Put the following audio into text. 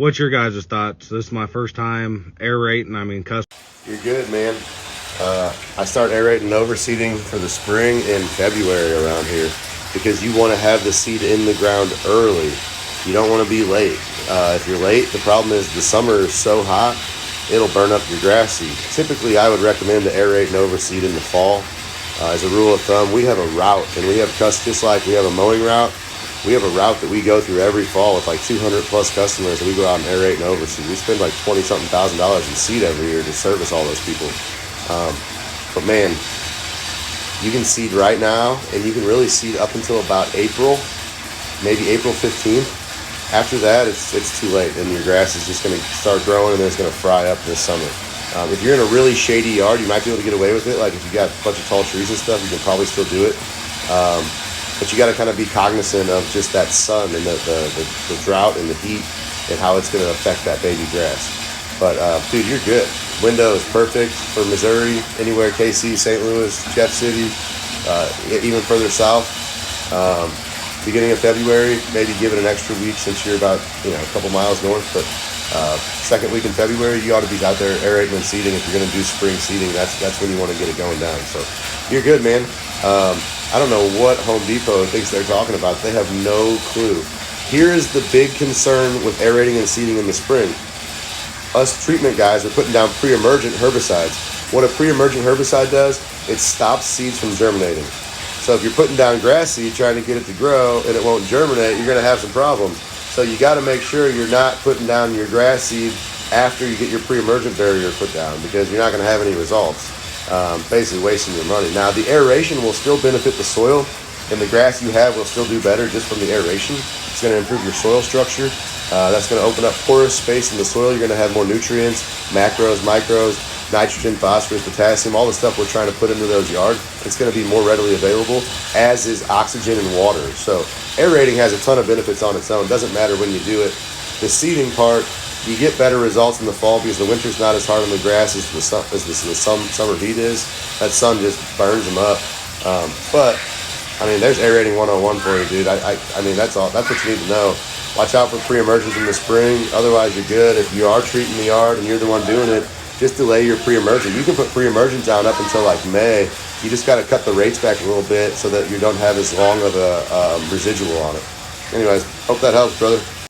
what's your guys' thoughts? This is my first time aerating. I mean, custom. You're good, man. I start aerating and overseeding for the spring in February around here because you want to have the seed in the ground early. You don't want to be late. If you're late, the problem is the summer is so hot, it'll burn up your grass seed. Typically, I would recommend to aerate and overseed in the fall. As a rule of thumb, we have a route, and we have just like we have a mowing route. We have a route that we go through every fall with like 200 plus customers, and we go out and aerate and overseed. We spend like $20-something thousand in seed every year to service all those people. But man, you can seed right now, and you can really seed up until about April, maybe April 15th. After that, it's too late, and your grass is just going to start growing, and then it's going to fry up this summer. If you're in a really shady yard, you might be able to get away with it. Like if you got a bunch of tall trees and stuff, you can probably still do it. But you got to kind of be cognizant of just that sun and the drought and the heat and how it's going to affect that baby grass. But dude, you're good. Window is perfect for Missouri, anywhere, KC, St. Louis, Jeff City, even further south. Beginning of February, maybe give it an extra week since you're about a couple miles north. But second week in February, you ought to be out there aerating and seeding. If you're going to do spring seeding, that's when you want to get it going down. So you're good, man. I don't know what Home Depot thinks they're talking about. They have no clue. Here is the big concern with aerating and seeding in the spring. Us treatment guys are putting down pre-emergent herbicides. What a pre-emergent herbicide does, it stops seeds from germinating. So if you're putting down grass seed trying to get it to grow and it won't germinate, you're going to have some problems. So you got to make sure you're not putting down your grass seed after you get your pre-emergent barrier put down, because you're not going to have any results. Basically wasting your money. Now the aeration will still benefit the soil, and the grass you have will still do better just from the aeration. It's going to improve your soil structure. That's going to open up porous space in the soil. You're going to have more nutrients, macros, micros, nitrogen, phosphorus, potassium, all the stuff we're trying to put into those yards. It's going to be more readily available, as is oxygen and water. So aerating has a ton of benefits on its own. Doesn't matter when you do it. The seeding part, you get better results in the fall because the winter's not as hard on the grass as the summer heat is. That sun just burns them up. But I mean, there's aerating 101 for you, dude. I mean, that's all. That's what you need to know. Watch out for pre-emergence in the spring. Otherwise, you're good. If you are treating the yard and you're the one doing it, just delay your pre-emergent. You can put pre-emergent down up until like May. You just got to cut the rates back a little bit so that you don't have as long of a residual on it. Anyways, hope that helps, brother.